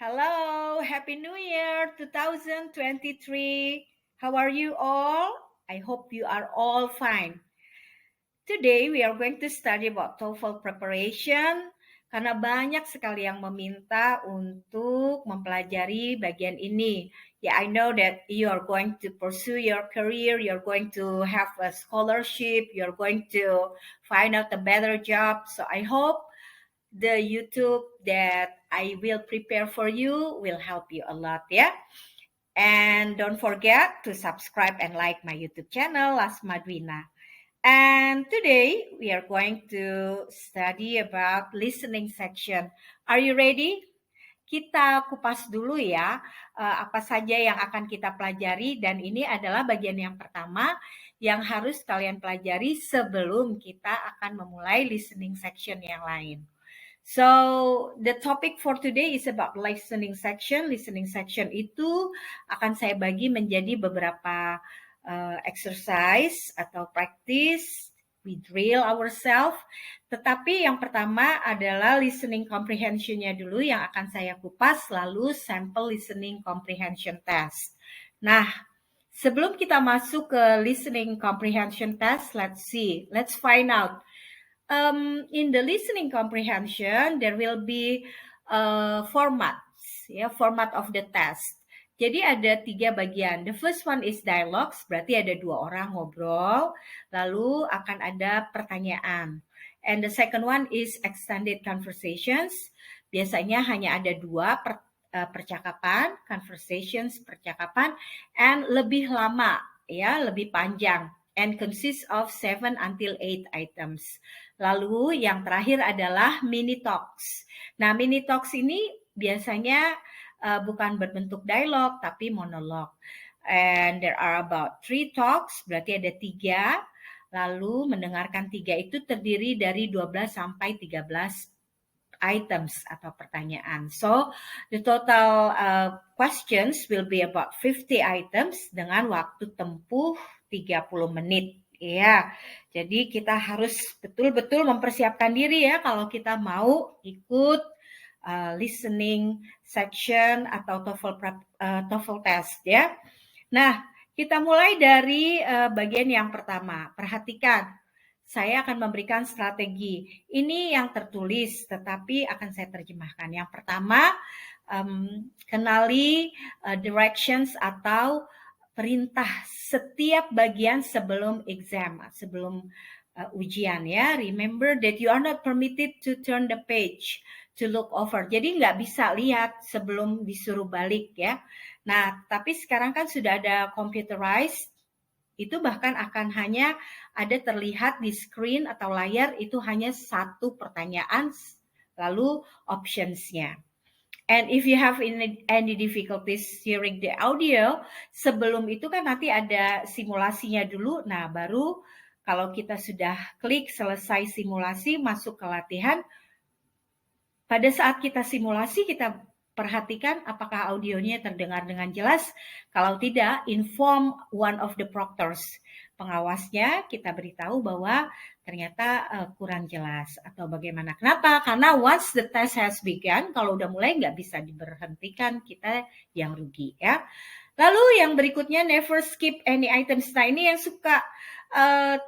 Hello, Happy New Year 2023. How are you all? I hope you are all fine. Today we are going to study about TOEFL preparation karena banyak sekali yang meminta untuk mempelajari bagian ini. Yeah, I know that you are going to pursue your career, you're going to have a scholarship, you're going to find out a better job. So I hope the YouTube that I will prepare for you will help you a lot, yeah. And don't forget to subscribe and like my YouTube channel, Lasma Dwina. And today we are going to study about listening section. Are you ready? Kita kupas dulu ya, apa saja yang akan kita pelajari, dan ini adalah bagian yang pertama yang harus kalian pelajari sebelum kita akan memulai listening section yang lain. So, the topic for today is about listening section. Listening section itu akan saya bagi menjadi beberapa exercise atau practice. We drill ourselves. Tetapi yang pertama adalah listening comprehension-nya dulu yang akan saya kupas, lalu sample listening comprehension test. Nah, sebelum kita masuk ke listening comprehension test, let's find out. In the listening comprehension, there will be formats, ya, format of the test. Jadi ada 3 bagian. The first one is dialogues, berarti ada 2 orang ngobrol, lalu akan ada pertanyaan. And the second one is extended conversations. Biasanya hanya ada 2 percakapan, conversations, percakapan, and lebih lama, ya, lebih panjang. And consists of 7 until 8 items. Lalu yang terakhir adalah mini talks. Nah, mini talks ini biasanya bukan berbentuk dialog, tapi monolog. And there are about 3 talks, berarti ada 3. Lalu mendengarkan 3 itu terdiri dari 12 sampai 13 items atau pertanyaan. So, the total questions will be about 50 items dengan waktu tempuh 30 menit. Ya, jadi kita harus betul-betul mempersiapkan diri ya kalau kita mau ikut listening section atau TOEFL test ya. Nah, kita mulai dari bagian yang pertama. Perhatikan, saya akan memberikan strategi. Ini yang tertulis, tetapi akan saya terjemahkan. Yang pertama, kenali directions atau perintah setiap bagian sebelum exam, sebelum ujian ya. Remember that you are not permitted to turn the page to look over. Jadi nggak bisa lihat sebelum disuruh balik ya. Nah, tapi sekarang kan sudah ada computerized, itu bahkan akan hanya ada terlihat di screen atau layar itu hanya 1 pertanyaan, lalu options-nya. And if you have any difficulties hearing the audio, sebelum itu kan nanti ada simulasinya dulu. Nah, baru kalau kita sudah klik selesai simulasi, masuk ke latihan, pada saat kita simulasi, kita perhatikan apakah audionya terdengar dengan jelas. Kalau tidak, inform one of the proctors. Pengawasnya kita beritahu bahwa ternyata kurang jelas atau bagaimana. Kenapa? Karena once the test has begun, kalau udah mulai nggak bisa diberhentikan, kita yang rugi ya. Lalu yang berikutnya, never skip any items. Nah, ini yang suka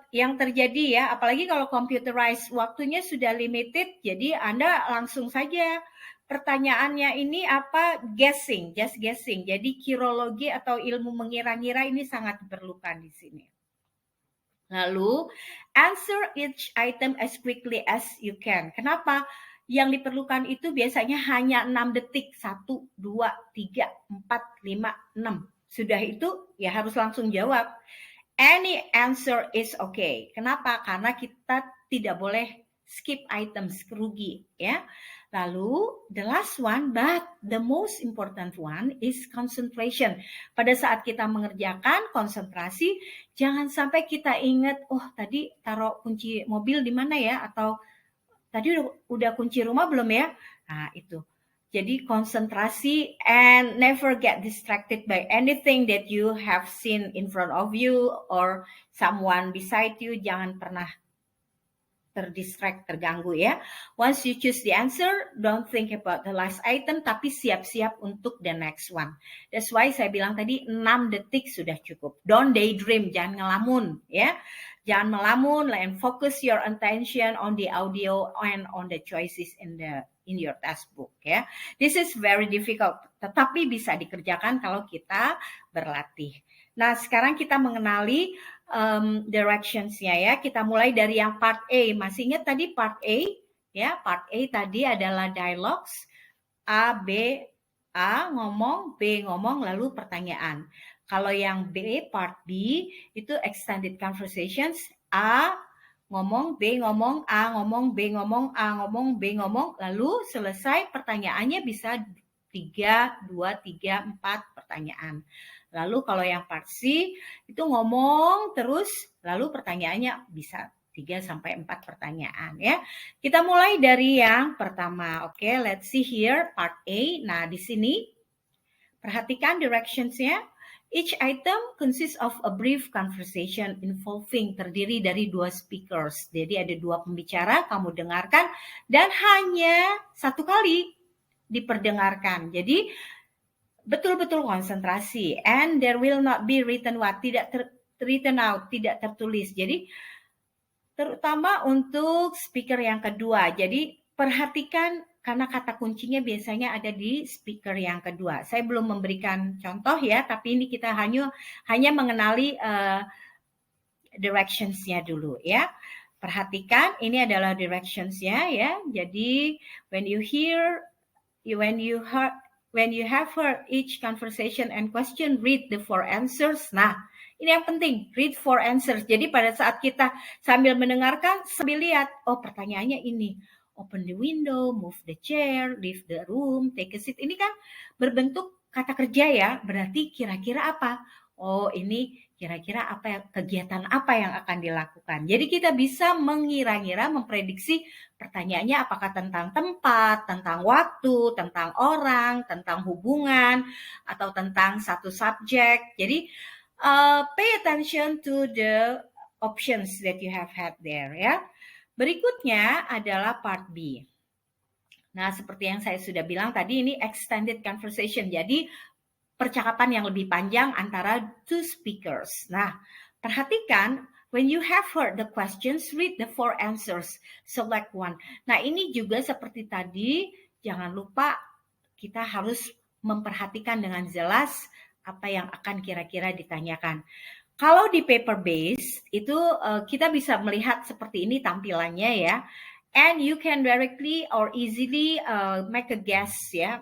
yang terjadi ya, apalagi kalau computerized, waktunya sudah limited, jadi Anda langsung saja pertanyaannya ini apa, just guessing. Jadi kirologi atau ilmu mengira-ngira ini sangat diperlukan di sini. Lalu answer each item as quickly as you can. Kenapa? Yang diperlukan itu biasanya hanya 6 detik, 1, 2, 3, 4, 5, 6. Sudah itu ya harus langsung jawab. Any answer is okay. Kenapa? Karena kita tidak boleh skip items, rugi ya. Lalu the last one, but the most important one is concentration. Pada saat kita mengerjakan konsentrasi, jangan sampai kita ingat, oh tadi taruh kunci mobil di mana ya, atau tadi udah kunci rumah belum ya? Nah, itu. Jadi konsentrasi and never get distracted by anything that you have seen in front of you or someone beside you. Jangan pernah terdistract, terganggu ya. Once you choose the answer, don't think about the last item, tapi siap-siap untuk the next one. That's why saya bilang tadi 6 detik sudah cukup. Don't daydream, jangan ngelamun ya. Jangan melamun, and focus your attention on the audio and on the choices in your textbook ya. This is very difficult, tetapi bisa dikerjakan kalau kita berlatih. Nah, sekarang kita mengenali directions-nya ya. Kita mulai dari yang part A. Masih ingat tadi part A? Ya, part A tadi adalah dialogues. A ngomong, B ngomong, lalu pertanyaan. Kalau yang B, part B, itu extended conversations. A ngomong, B ngomong, A ngomong, B ngomong, A ngomong, B ngomong, lalu selesai pertanyaannya bisa 3, 2, 3, 4 pertanyaan. Lalu kalau yang part C itu ngomong terus, lalu pertanyaannya bisa 3-4 pertanyaan ya. Kita mulai dari yang pertama. Oke, let's see here part A. Nah, di sini perhatikan directions-nya. Each item consists of a brief conversation involving, terdiri dari 2 speakers. Jadi ada 2 pembicara, kamu dengarkan dan hanya 1 kali diperdengarkan. Jadi betul-betul konsentrasi, and there will not be written what, tidak written out, tidak tertulis. Jadi terutama untuk speaker yang kedua. Jadi perhatikan karena kata kuncinya biasanya ada di speaker yang kedua. Saya belum memberikan contoh ya, tapi ini kita hanya mengenali directions-nya dulu ya. Perhatikan ini adalah directions-nya ya. Jadi when you have heard each conversation and question, read the 4 answers. Nah, ini yang penting, read 4 answers. Jadi pada saat kita sambil mendengarkan, sambil lihat, oh pertanyaannya ini. Open the window, move the chair, leave the room, take a seat. Ini kan berbentuk kata kerja ya, berarti kira-kira apa? Oh ini kira-kira apa ya, kegiatan apa yang akan dilakukan. Jadi kita bisa mengira-ngira, memprediksi pertanyaannya apakah tentang tempat, tentang waktu, tentang orang, tentang hubungan, atau tentang satu subjek. Jadi pay attention to the options that you have had there ya. Berikutnya adalah part B. Nah, seperti yang saya sudah bilang tadi, ini extended conversation. Jadi percakapan yang lebih panjang antara 2 speakers. Nah, perhatikan, when you have heard the questions, read the 4 answers, select one. Nah, ini juga seperti tadi, jangan lupa kita harus memperhatikan dengan jelas apa yang akan kira-kira ditanyakan. Kalau di paper based, itu kita bisa melihat seperti ini tampilannya ya. And you can directly or easily make a guess ya.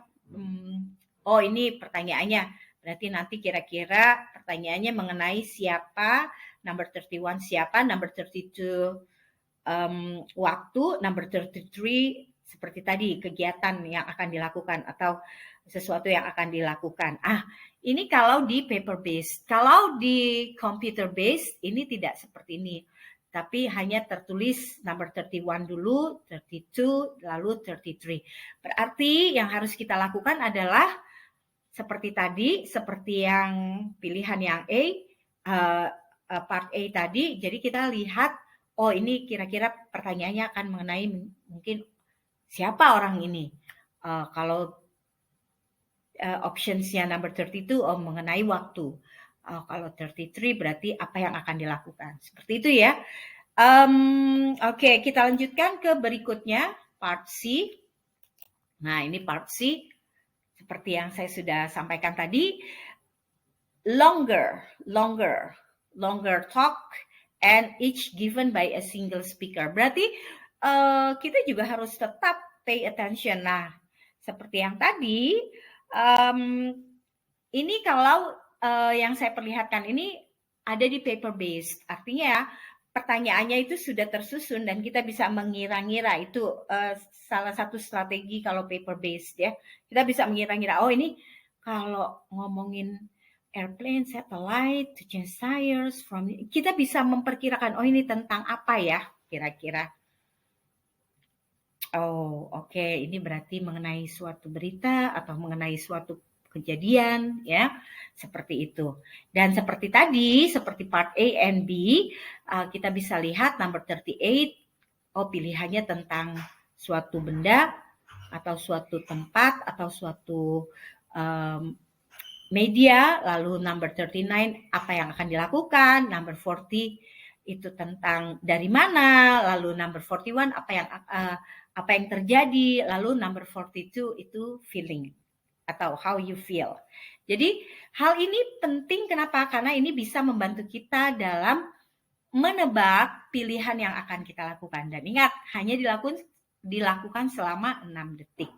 Oh ini pertanyaannya, berarti nanti kira-kira pertanyaannya mengenai siapa, number 31 siapa, number 32 waktu, number 33 seperti tadi kegiatan yang akan dilakukan atau sesuatu yang akan dilakukan. Ini kalau di paper based. Kalau di computer based ini tidak seperti ini. Tapi hanya tertulis number 31 dulu, 32, lalu 33. Berarti yang harus kita lakukan adalah seperti tadi, seperti yang pilihan yang A, part A tadi. Jadi kita lihat, oh ini kira-kira pertanyaannya akan mengenai mungkin siapa orang ini. Kalau options-nya number 32 mengenai waktu. Kalau 33 berarti apa yang akan dilakukan. Seperti itu ya. Oke, kita lanjutkan ke berikutnya, part C. Nah, ini part C. Seperti yang saya sudah sampaikan tadi. Longer talk and each given by a single speaker. Berarti kita juga harus tetap pay attention. Nah, seperti yang tadi, ini kalau yang saya perlihatkan ini ada di paper based, artinya pertanyaannya itu sudah tersusun dan kita bisa mengira-ngira. Itu salah satu strategi kalau paper based ya. Kita bisa mengira-ngira, oh ini kalau ngomongin airplane, satellite, to change tires, kita bisa memperkirakan, oh ini tentang apa ya kira-kira. Oh, oke. Ini berarti mengenai suatu berita atau mengenai suatu kejadian, ya. Seperti itu. Dan seperti tadi, seperti part A and B, kita bisa lihat number 38, pilihannya tentang suatu benda atau suatu tempat atau suatu media. Lalu number 39 apa yang akan dilakukan, number 40 itu tentang dari mana, lalu number 41 apa yang terjadi, lalu number 42 itu feeling atau how you feel. Jadi hal ini penting kenapa? Karena ini bisa membantu kita dalam menebak pilihan yang akan kita lakukan. Dan ingat, hanya dilakukan selama 6 detik.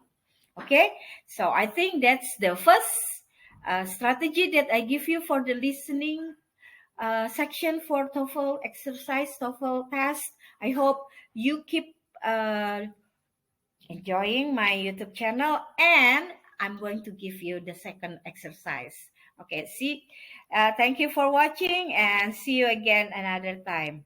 Okay, so I think that's the first strategy that I give you for the listening section for TOEFL exercise, TOEFL test. I hope you keep enjoying my YouTube channel, and I'm going to give you the second exercise. Okay, thank you for watching, and see you again another time.